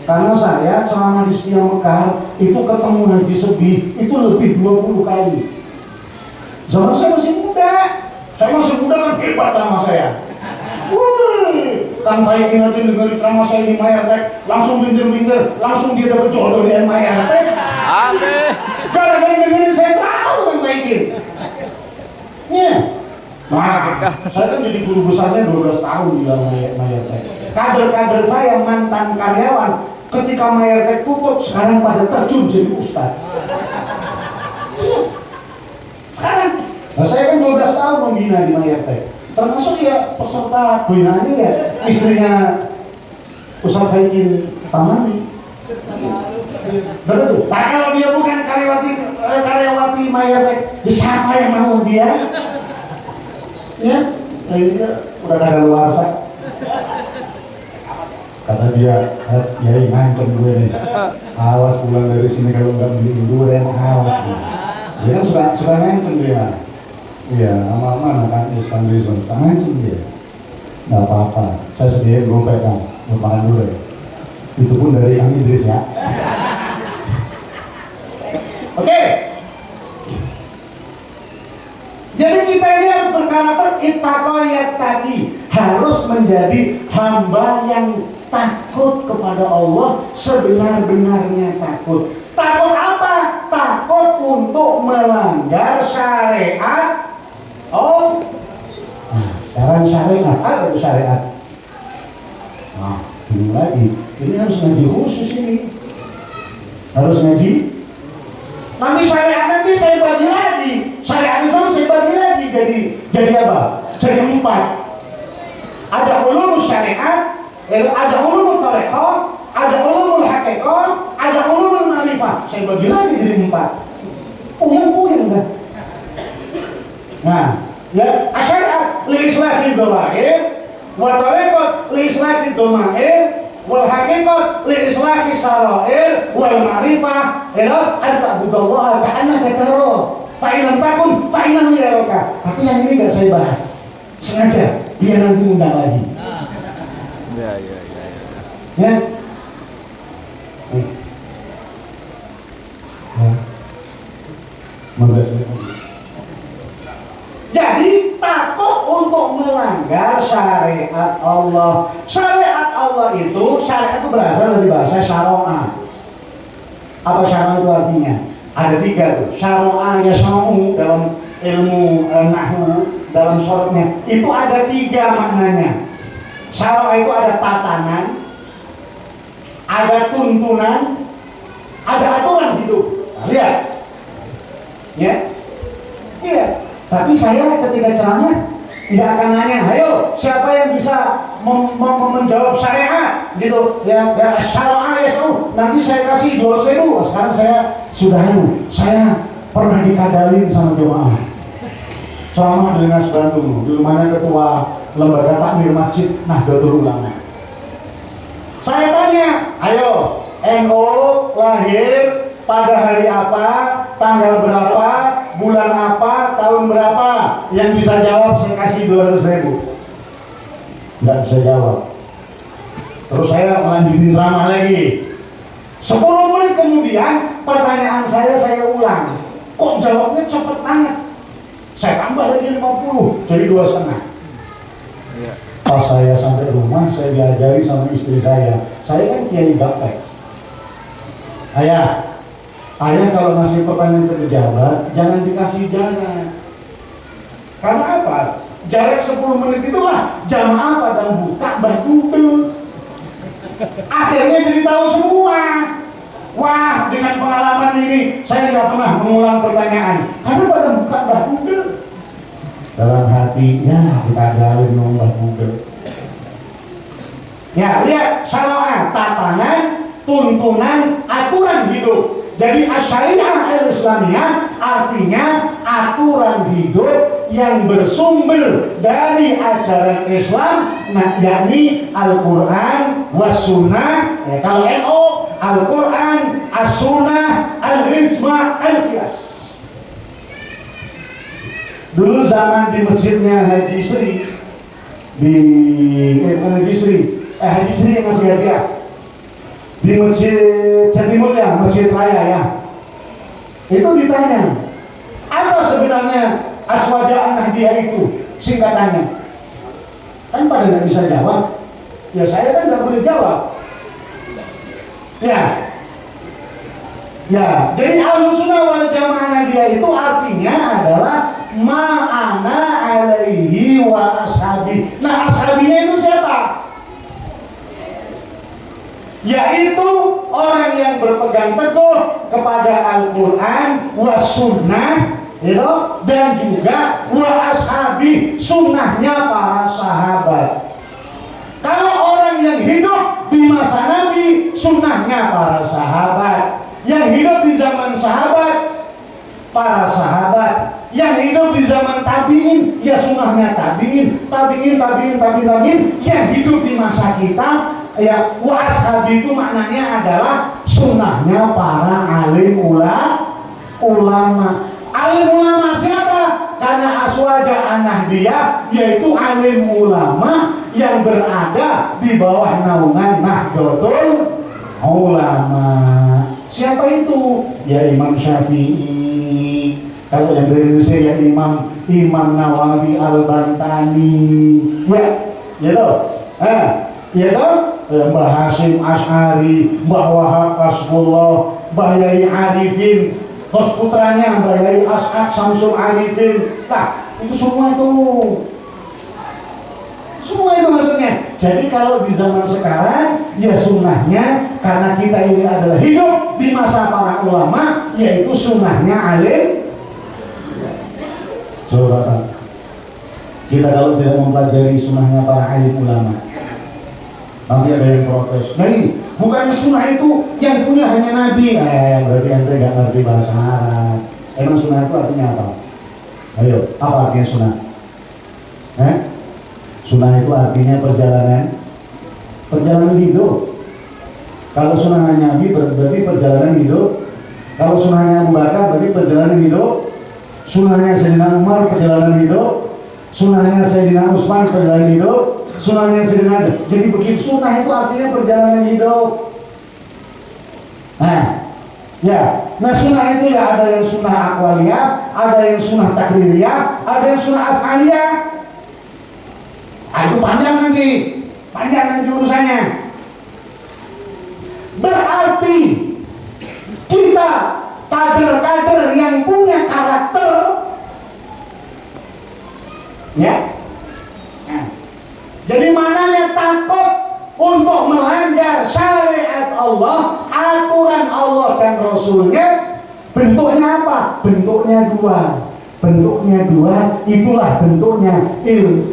Karena saya selama di Setia Mekar itu ketemu Haji Sebi itu lebih 20 kali. Zaman saya masih muda. Saya masih muda kan hebat sama saya. Wih, kan baik nanti dengerin ceramah saya di Mayartek, langsung bintir-bintir, langsung dia dapat jodoh di Mayartek. Amin. Gara-gara dengerin saya ceramah tuh kan baikin. Iya. Nah, saya kan jadi guru besarnya 12 tahun di Mayartek. Kader-kader saya mantan karyawan, ketika Mayartek tutup sekarang pada terjun jadi ustaz. Iya. Sekarang, nah saya kan 12 tahun membina di Mayartek. Termasuk ya peserta binanya ya istrinya Ustaz Haikin Tamani. Betul. Nah kalau dia bukan karyawati Mayartek, siapa yang mau dia? Ya, dia udah ada luar sana. Kata dia, ya ngancem gue nih. Awas pulang dari sini kalau nggak beli durian, awas. Dia kan suka ngancem dia. Iya, sama kan Islam Rizwan, ngancem dia. Nggak apa-apa, saya sediain gompet kan, makan dulu ya. Itu pun dari Kang Idris ya. Oke. Jadi kita ini harus berkarakter ittaqoyat tadi, harus menjadi hamba yang takut kepada Allah sebenar-benarnya takut. Takut apa? Takut untuk melanggar syariat. Oh, nah, sekarang syariat, apa itu syariat? Nah, ini lagi, ini harus ngaji khusus ini. Harus ngaji. Nanti syariat nanti saya bagi lagi. Syariat Islam saya bagi lagi jadi apa? Jadi 4. Ada ulumul syariat, ada ulumul tariqah, ada ulumul haqiqah, ada ulumul ma'rifah. Saya bagi lagi jadi 4. Puyeng kan? Nah, ya asyariat li islahi dhawair, wa tariqat li islahi dhamair, wal haqiqat li islahi sarair, wal ma'rifah ila an ta'budallaha ka'annaka tarahu fa in lam takun fa innahu yaraka. Tapi yang ini enggak saya bahas. Sengaja biar nanti undang lagi. Ya. Ya. 15 menit. Jadi takut untuk melanggar syariat Allah. Syariat Allah itu, syariat itu berasal dari bahasa syara'a. Apa syara'a itu artinya? Ada 3 tuh. Syara'a yashra'u dalam ilmu nahwu, dalam sorotnya. Itu ada 3 maknanya. Syara'a itu ada tatanan, ada tuntunan, ada aturan hidup. Nah, lihat. Ya. Iya. Tapi saya ketika ceramah tidak akan nanya, ayo siapa yang bisa menjawab syariat gitu ya, syara'a ya, nanti saya kasih 2.000. Sekarang saya sudah saya pernah dikadalin sama jemaah ceramah di Dinas Bandung, dulu mana ketua lembaga takmir masjid Nahdlatul Ulama. Saya tanya, ayo NU lahir pada hari apa, tanggal berapa, bulan apa, tahun berapa? Yang bisa jawab saya kasih 200.000. Nggak bisa jawab. Terus saya melanjutin ceramah lagi. 10 menit kemudian pertanyaan saya ulang. Kok jawabnya cepet banget? Saya tambah lagi 50, jadi 2,5. Pas saya sampai rumah, saya diajari sama istri saya kan kiai gaptek. Ayah kalau ngasih pertanyaan ke pejabat, jangan dikasih jarak. Karena apa? Jarak 10 menit itulah jam apa dan buka berkumpul. Akhirnya jadi tahu semua. Wah, dengan pengalaman ini saya nggak pernah mengulang pertanyaan. Karena pada buka berkumpul. Dalam hatinya kita galin berkumpul. Ya, lihat syara'a, tatanan, tuntunan, aturan hidup. Jadi syariah al-Islamiyah artinya aturan hidup yang bersumber dari ajaran Islam, yakni Al-Quran was Sunnah. Ya, kalau NU Al-Quran, As-Sunnah, Al-Ijma', Al-Qiyas. Dulu zaman di masjidnya Haji Sri Haji Sri yang masih hadiah di Masjid Jati Mulia, Masjid Raya ya. Itu ditanya, apa sebenarnya Aswaja An-Nahdiyah itu singkatannya? Kan pada nggak bisa jawab. Ya saya kan nggak boleh jawab. Ya, jadi Ahlussunnah wal Jamaah Nahdiyah itu artinya adalah ma'ana alaihi wa ashabi. Nah, ashabinya itu siapa? Yaitu orang yang berpegang teguh kepada Al-Quran wa Sunnah, dan juga wa ashabi, sunnahnya para sahabat. Kalau orang yang hidup di masa Nabi, sunnahnya para sahabat. Yang hidup di zaman sahabat, para sahabat. Yang hidup di zaman tabi'in, ya sunnahnya tabi'in. Yang hidup di masa kita, ya wa ashabi itu maknanya adalah sunnahnya para alim ulama. Alim ulama siapa? Karena Aswaja An-Nahdiyah yaitu alim ulama yang berada di bawah naungan Nahdlatul Ulama. Siapa itu? Ya Imam Syafi'i. Kalau yang dari Indonesia ya Imam Nawawi Al-Bantani. Mbah Hasyim Asy'ari, Mbah Wahab Kasbullah, Mbah Yai Arifin, terus putranya Mbah Yai As'ad Samsul Arifin. Nah, itu semua itu maksudnya. Jadi kalau di zaman sekarang, ya sunnahnya, karena kita ini adalah hidup di masa para ulama, yaitu sunnahnya alim. Coba kita kalau tidak mempelajari sunnahnya para alim ulama, nanti ada yang protes. Nah ini, bukannya sunnah itu yang punya hanya Nabi. Berarti anda nggak ngerti bahasa Arab. Emang sunnah itu artinya apa? Ayo, apa artinya sunnah? Sunnah itu artinya perjalanan hidup. Kalau sunnahnya Nabi berarti perjalanan hidup. Kalau sunnahnya Abu Bakar berarti perjalanan hidup. Sunnahnya Sayyidina Umar perjalanan hidup. Sunnahnya Sayyidina Utsman perjalanan hidup. Sunnahnya Sayyidina. Jadi begitu sunnah itu artinya perjalanan hidup. Nah, Ya, nah sunnah itu ya ada yang sunnah akwaliyah, ada yang sunnah takririyah, ada yang sunnah af'aliyah. Ah, itu panjang nanti urusannya. Berarti kita kader-kader yang punya karakter, ya. Nah, jadi mananya takut untuk melanggar syariat Allah, aturan Allah dan Rasulnya. Bentuknya apa? Bentuknya dua, itulah bentuknya.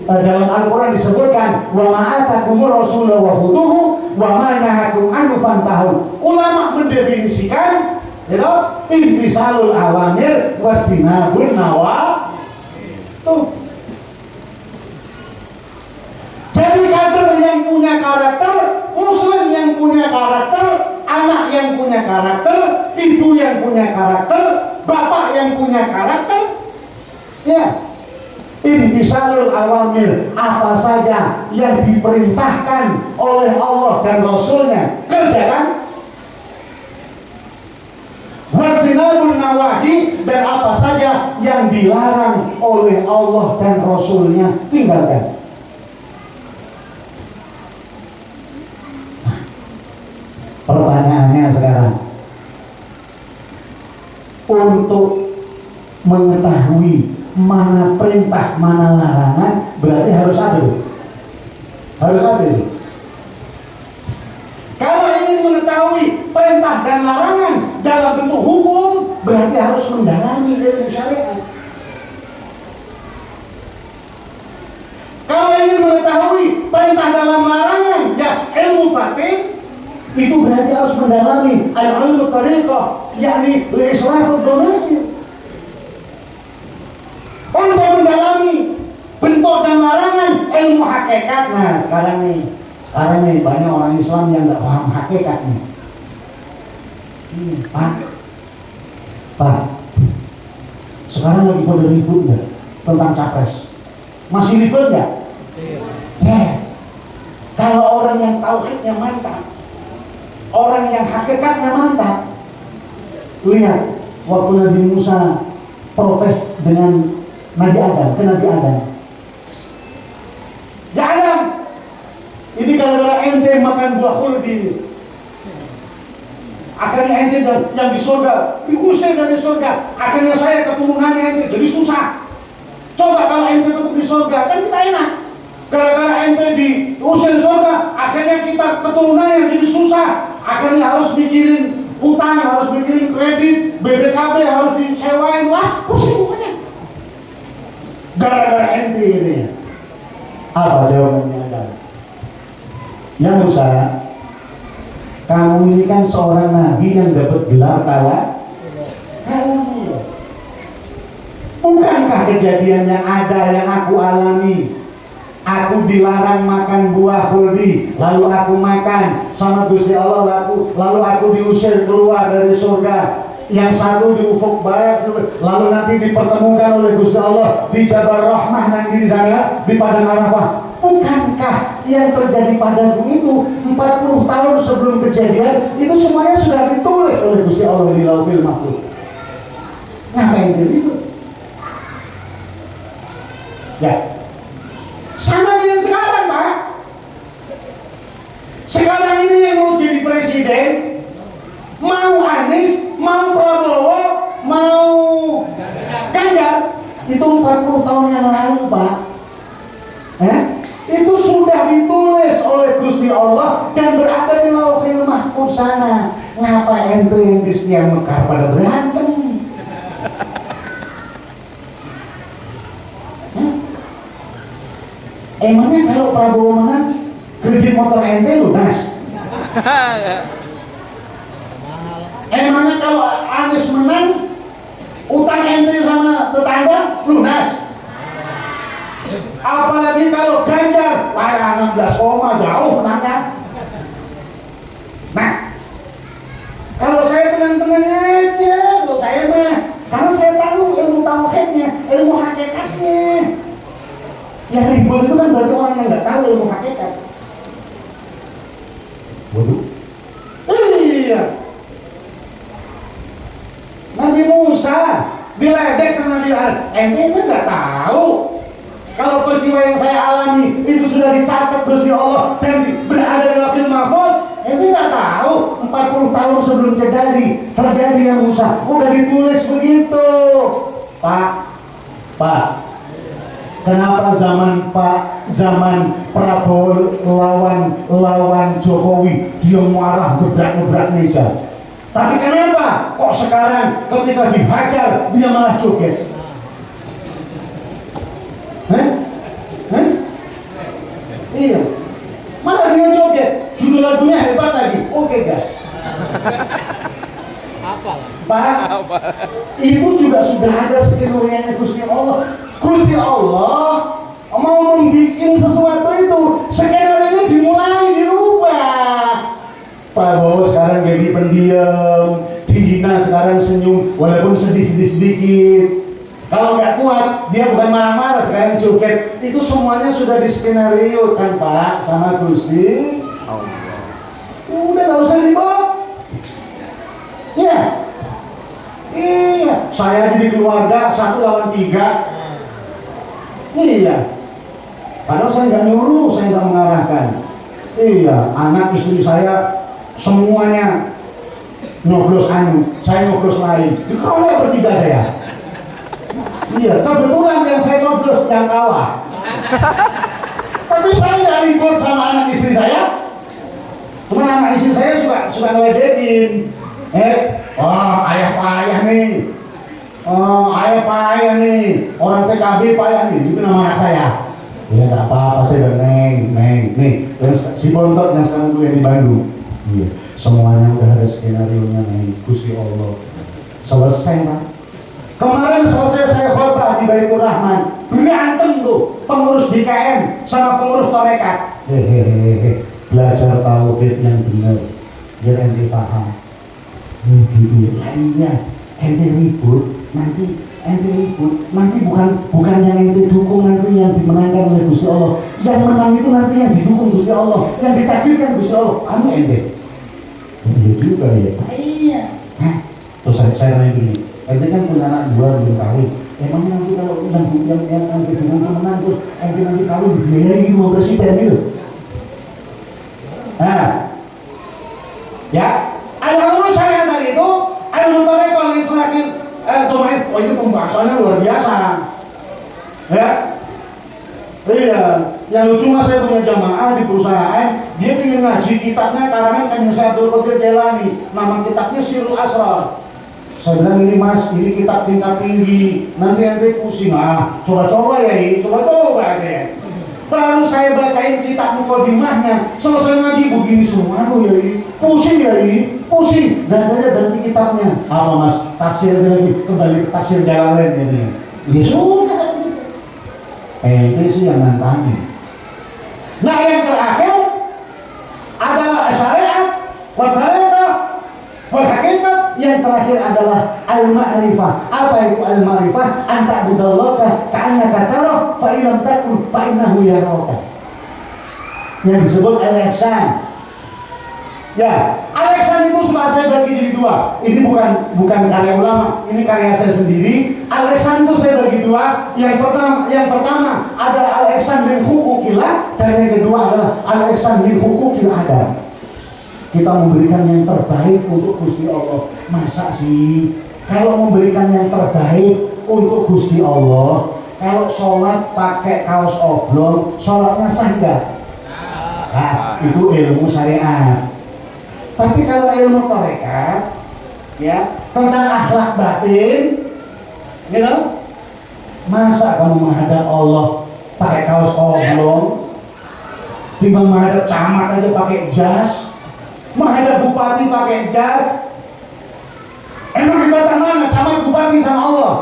Dalam Al-Quran disebutkan wa ma'atakumur rasulullah wa khuduhu wa ma'nahakum anhu fantahu. Ulama mendefinisikan intisalul awamir wa jinabun nawa. Tuh. Jadi kader yang punya karakter, muslim yang punya karakter, anak yang punya karakter, ibu yang punya karakter, bapak yang punya karakter, ya. Intisalul awamir, apa saja yang diperintahkan oleh Allah dan Rasulnya kerjakan. Wajinabun nawahi, dan apa saja yang dilarang oleh Allah dan Rasulnya tinggalkan. Pertanyaannya sekarang, untuk mengetahui mana perintah, mana larangan, berarti harus adil. Harus adil. Kalau ingin mengetahui perintah dan larangan dalam bentuk hukum, berarti harus mendalami ilmu syariat. Kalau ingin mengetahui perintah dalam larangan, ya ilmu batin, itu berarti harus mendalami al-ilmu tariqah, yakni li-islahud dhamair. Untuk mendalami bentuk dan larangan ilmu hakikat. Nah sekarang nih banyak orang Islam yang nggak paham hakikatnya. Pak, sekarang lagi pada ribut nggak tentang capres? Masih ribut nggak? Kalau orang yang tauhidnya mantap, orang yang hakikatnya mantap, lihat waktu Nabi Musa protes dengan Nabi Adam, ke Nabi Adam. Ya Adam, ini gara-gara ente makan buah khuldi, akhirnya ente yang di surga diusir dari surga, akhirnya saya keturunannya ente jadi susah. Coba kalau ente tetap di surga, kan kita enak. Gara-gara ente diusir surga, akhirnya kita keturunannya jadi susah. Akhirnya harus mikirin utang, harus mikirin kredit, BPKB harus disewain, wah pusing pokoknya. Gara-gara ente ini. Apa jawabannya Adam? Ya Musa, kamu ini kan seorang nabi yang dapat gelar kalah. Bukankah kejadian yang ada yang aku alami? Aku dilarang makan buah khuldi, lalu aku makan sama Gusti Allah, lalu aku diusir keluar dari surga. Yang satu di ufuk barat, lalu nanti dipertemukan oleh Gusti Allah di Jabal Rahmah nanti di sana di padang Arafah. Bukankah yang terjadi padaku itu 40 tahun sebelum kejadian itu semuanya sudah ditulis oleh Gusti Allah di Lauhil Mahfuz? Ngapain itu? Ya, sama dengan sekarang Pak. Sekarang ini yang mau jadi presiden, mau Anies, mau Prabowo, mau Ganjar, itu 40 tahun yang lalu Pak. Itu sudah ditulis oleh Gusti Allah dan berada di Lauhil Mahfuz sana. Ngapa ente yang di Setia Mekar pada berantem? Emangnya kalau Prabowo menang, kredit motor ente lunas? Emangnya kalau Anies menang, utang ente sama tetangga lunas? Apalagi kalau Ganjar, wah 16 koma jauh menangnya. Nah, kalau saya tenang-tenang aja, kalau saya mah, karena saya tahu ilmu tauhidnya, ilmu hakikatnya. Yang ribut itu kan berarti orang yang nggak tahu ilmu hakikat. Waduh. Iya. Nabi Musa diledek sama Nabi Adam. Ente itu nggak tahu kalau peristiwa yang saya alami itu sudah dicatat Gusti Allah dan berada di Lauhul Mahfuz. Ente nggak tahu 40 tahun sebelum terjadi yang Musa udah ditulis begitu. Pak, kenapa zaman Prabowo lawan Jokowi dia marah gebrak meja? Tapi kenapa kok sekarang ketika dihajar dia malah joget? Iya, malah dia joget. Judul lagunya hebat lagi. Oke guys. Pak, itu juga sudah ada skenario Gusti Allah. Gusti Allah mau membuat sesuatu itu, skenario dimulai dirubah. Prabowo sekarang jadi pendiam, dihina sekarang senyum, walaupun sedikit. Kalau nggak kuat, dia bukan marah-marah sekarang joget. Itu semuanya sudah diskenario kan Pak, sama Gusti. Udah nggak usah ribut. Ya. Iya, saya jadi keluarga 1 lawan 3. Iya. Padahal saya nggak nyuruh, saya nggak mengarahkan. Iya, anak istri saya semuanya nyoblos saya nyoblos lain. Kalau bertiga saya. Iya, kebetulan yang saya coblos yang kalah. Tapi saya nggak ribut sama anak istri saya. Cuma anak istri saya suka ngeledekin. Ayah payah nih. Ayah payah nih. Orang PKB payah nih. Itu nama anak saya. Ya nggak apa-apa, saya udah neng. Nih, si Bontot yang sekarang kuliah di Bandung. Iya, semuanya udah ada skenario-nya nih. Gusti Allah. Selesai Pak. Kemarin selesai saya khotbah di Baitur Rahman, berantem tuh pengurus DKM sama pengurus Torekat. Belajar tauhid yang benar, biar ente paham. Gitu ya. Iya, ente ribut, nanti bukan yang ente dukung nanti yang dimenangkan oleh Gusti Allah. Yang menang itu nanti yang didukung Gusti Allah, yang ditakdirkan Gusti Allah. Anu ente. Iya juga ya. Iya. Terus saya nanya gini. Ente kan punya anak 2 belum kawin. Emangnya nanti kalau yang kedua menang terus ente nanti kawin dibiayai sama presiden gitu? Nah, ya, ada lulus saya tadi itu, ada motornya kalau yang semakin domain, itu pembahasannya luar biasa. Ya, iya. Yang lucu mas saya punya jamaah di perusahaan, dia ingin ngaji kitabnya karangan Kanjeng Abdul Qadir Jailani, nama kitabnya Sirul Asrar. Saya bilang ini mas, ini kitab tingkat tinggi, nanti ente pusing. Coba-coba ya, coba-coba deh. Baru saya bacain kitab mukadimahnya, selesai ngaji begini semua, ya ini pusing ya ini, pusing. Ganti kitabnya. Apa mas? Tafsir lagi, kembali ke tafsir Jalalain ini. Ya sudah. Ente sih yang nantangin. Nah yang terakhir adalah syariat, wal hakikat. Yang terakhir adalah al-ma'rifah. Apa itu al-ma'rifah? Anta budallaka ka'annaka tara fa illam takun fa innahu yaraka. Yang disebut al-ihsan. Ya, al-ihsan itu sudah saya bagi jadi 2. Ini bukan karya ulama, ini karya saya sendiri. Al-ihsan itu saya bagi 2. Yang pertama ada al-ihsan bil hukukillah, dan yang kedua adalah al-ihsan bil hukukil adam. Kita memberikan yang terbaik untuk Gusti Allah. Masa sih kalau memberikan yang terbaik untuk Gusti Allah, kalau sholat pakai kaos oblong, sholatnya sah nggak? Sah. Itu ilmu syariat. Tapi kalau ilmu tarekat, ya tentang akhlak batin, gitu, masa kamu menghadap Allah pakai kaos oblong, timbang menghadap camat aja pakai jas, menghadap bupati pakai jas. Emang hebatnya mana camat bupati sama Allah?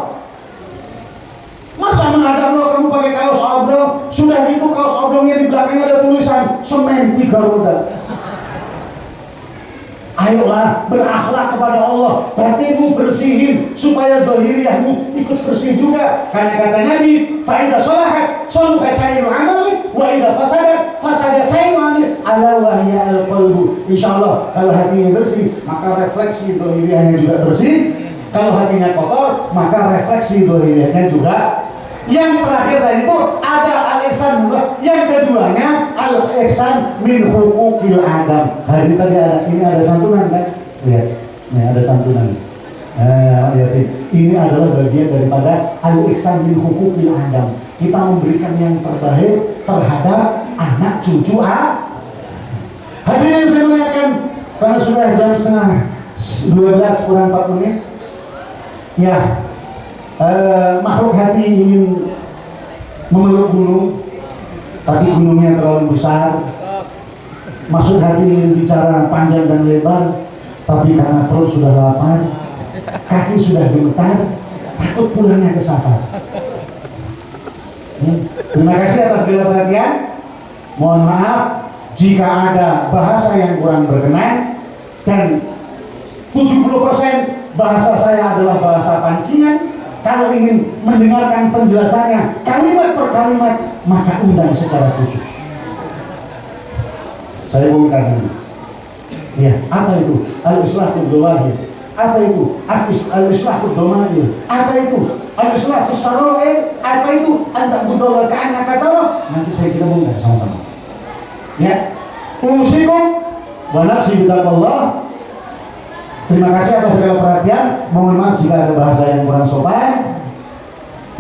Masa menghadap Allah kamu pakai kaos oblong? Sudah gitu kaos oblongnya di belakangnya ada tulisan semen 3 roda. Ayolah berakhlak kepada Allah, batinmu bersihin supaya zahiriyahmu ikut bersih juga. Karena kata Nabi, fa idza salahat salaha sa'iru amali wa idza fasadat fasada sa'iru amali. Ala wa hiya al-qalbu. Insyaallah kalau hatinya bersih, maka refleksi zahiriyahnya juga bersih. Kalau hatinya kotor, maka refleksi zahirnya juga. Yang terakhir dari itu ada al-ihsan, yang keduanya al-ihsan min huquqil adam. Hari tadi ini ada santunan kan? Lihat, nih ada santunan. Lihat ini adalah bagian daripada al-ihsan min huquqil adam. Kita memberikan yang terbaik terhadap anak cucu Hadirin yang saya muliakan, karena sudah jam setengah 12 kurang 4 menit. Ya, makhluk hati ingin memeluk gunung, tapi gunungnya terlalu besar. Maksud hati ingin bicara panjang dan lebar, tapi karena perut sudah lapar, kaki sudah gemetar, takut pulangnya kesasar. Terima kasih atas segala perhatian. Mohon maaf jika ada bahasa yang kurang berkenan, dan 70% bahasa saya adalah bahasa pancingan. Kalau ingin mendengarkan penjelasannya kalimat per kalimat, maka undang secara khusus. Saya bongkar dulu. Ya, apa itu? Al-islahul dzawahir. Apa itu? Al-islahul dzamair. Apa itu? Al-islahul sarair. Apa itu? Anta budawal ka'annaka tara. Nanti saya kita bongkar sama-sama. Ya. Usikum wa nafsi bittaqwallah. Terima kasih atas segala perhatian. Mohon maaf jika ada bahasa yang kurang sopan.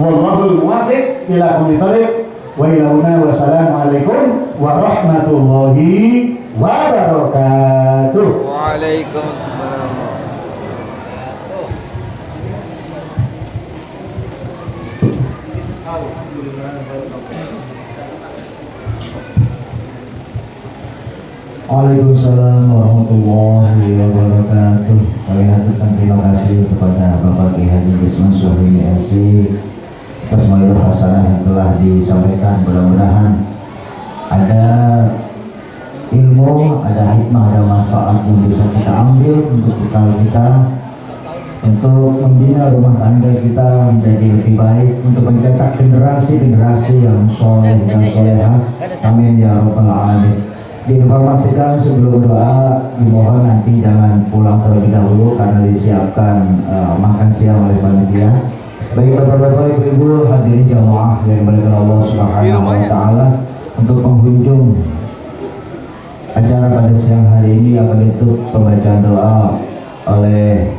Wallahul muwaffiq ila aqwamit thoriq. Wa ilauna wassalamualaikum warahmatullahi wabarakatuh. Waalaikumsalam. Waalaikumsalam warahmatullahi wabarakatuh. Kami haturkan terima kasih kepada Bapak Kiai Haji Gus Mansur MSc atas maulid hasanah yang telah disampaikan. Mudah-mudahan ada ilmu, ada hikmah, ada manfaat yang bisa kita ambil untuk bekal kita, untuk membina rumah tangga kita menjadi lebih baik, untuk mencetak generasi-generasi yang soleh dan solehah. Amin ya rabbal alamin. Diinformasikan sebelum doa, dimohon nanti jangan pulang terlebih dahulu karena disiapkan makan siang oleh panitia. Baik bapak-bapak, ibu-ibu, hadirin jamaah yang dimuliakan Allah Subhanahu wa taala, untuk penghujung acara pada siang hari ini akan ditutup pembacaan doa oleh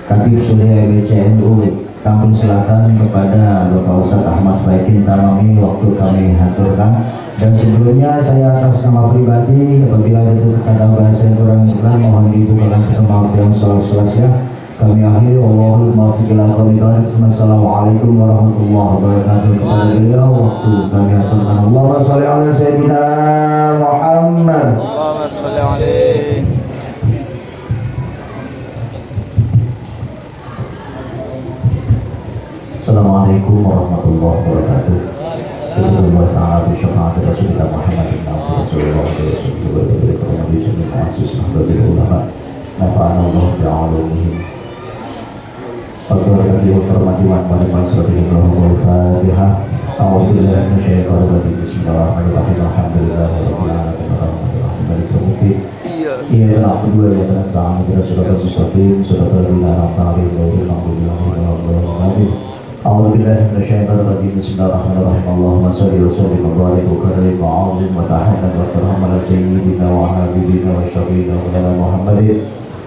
Khatib Suria BCNU Kampung Selatan kepada Bapak Ustadz Ahmad Baikin Tamami. Waktu kami haturkan. Dan sebelumnya saya atas nama pribadi, apabila ada kata bahasa yang kurang mohon dibukakan kita maaf yang selas-selasnya. Kami akhiri, Allahul muwaffiq ila aqwamit thoriq. Wassalamualaikum warahmatullahi wabarakatuh. Kepada beliau waktu kami haturkan. Allahumma sholli ala sayyidina Muhammad. Allahumma sholli alaihi. Assalamualaikum warahmatullahi wabarakatuh. Alhamdulillah ta'ala bisyafaat Rasulullah Muhammad bin Rasulullah أعوذ بالله من الشيطان الرجيم بسم الله الرحمن الرحيم اللهم صل وسلم وبارك وكرم وعظم وتحنن وترحم على سيدنا وحبيبنا وشفيعنا مولانا محمد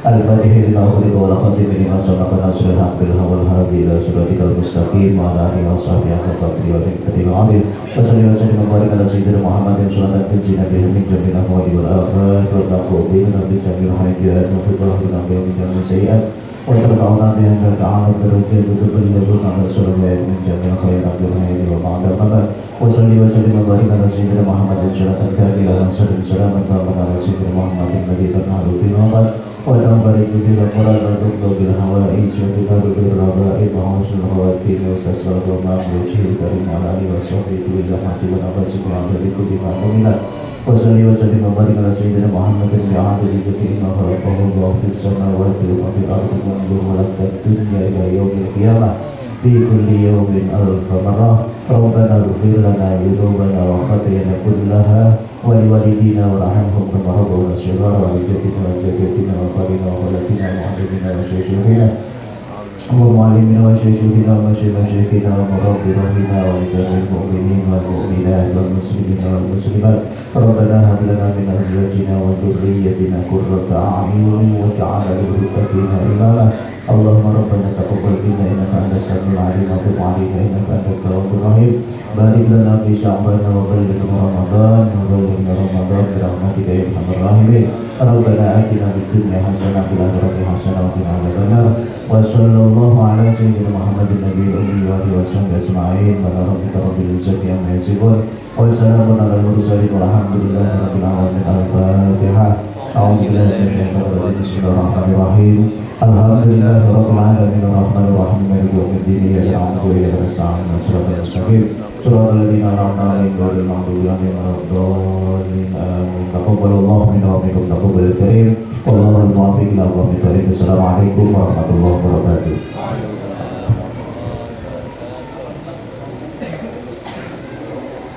الفاتح لما أغلق والخاتم لما سبق ناصر الحق بالحق والهادي إلى صراطك المستقيم وعلى آله وصحبه حق قدره ومقداره العظيم وصل وسلم وبارك على سيدنا محمد صلاة تنجينا بها من جميع الأهوال والآفات وتقوى بنا من جميع الحاجات وتطهر بنا بها من جميع السيئات وترفعنا بها عندك تعالى الدرجات وتبلغنا رسول الله من جميع الخيرات والخير وبعد الممات وصل وسلم وبارك على سيدنا محمد صلاة كاملة وسلم سلاما تاما على سيدنا محمد الذي تنهض في الممات وتنفرج به القرآن وتبدو بالهوائج وتدار بالرغائب وحسن الخواتيم وتسرد وما بوجه الكريم على آله وصحبه بالرحمة والنفس وعند بكل ما قبلت وصلي وسلم وبارك على سيدنا محمد بعدد جميع ما خلقه الله في السماوات وفي الأرض منذ خلق الدنيا إلى يوم القيامة في كل يوم ألف مرة ربنا اغفر لنا ذنوبنا وخطايانا كلها ولوالدينا وارحمهم كما ربونا صغارا ولجدنا وجدتنا وقرنا وخالتنا وعمتنا وشيخنا اللهم علمنا وشيخنا ومشايخنا ومربي ربنا ولجميع المؤمنين والمؤمنات والمسلمين والمسلمات ربنا هب لنا من ازواجنا وذريتنا قرة اعين واجعلنا للمتقين اماما اللهم ربنا تقبل منا انك انت السميع العليم وتب علينا انك انت التواب الرحيم بارك لنا في شعبان وبلغنا رمضان وبلغنا رمضان برحمتك يا ارحم الراحمين ربنا اتنا في الدنيا حسنه وفي الاخره حسنه وقنا عذاب النار وصلى الله على سيدنا محمد النبي الأمي وآله وصحبه أجمعين وعلى ربك رب العزة عما يصفون وسلام على المرسلين والحمد لله رب العالمين الفاتحة أعوذ بالله من الشيطان الرجيم بسم الله الرحمن الرحيم الحمد لله رب العالمين الرحمن الرحيم مالك يوم الدين إياك نعبد وإياك نستعين صراط المستقيم صراط الذين أنعمت عليهم غير المغضوب عليهم ولا الضالين آمين تقبل الله منا ومنكم تقبل الكريم والله الموفق إلى أقوم الطريق السلام عليكم ورحمة الله وبركاته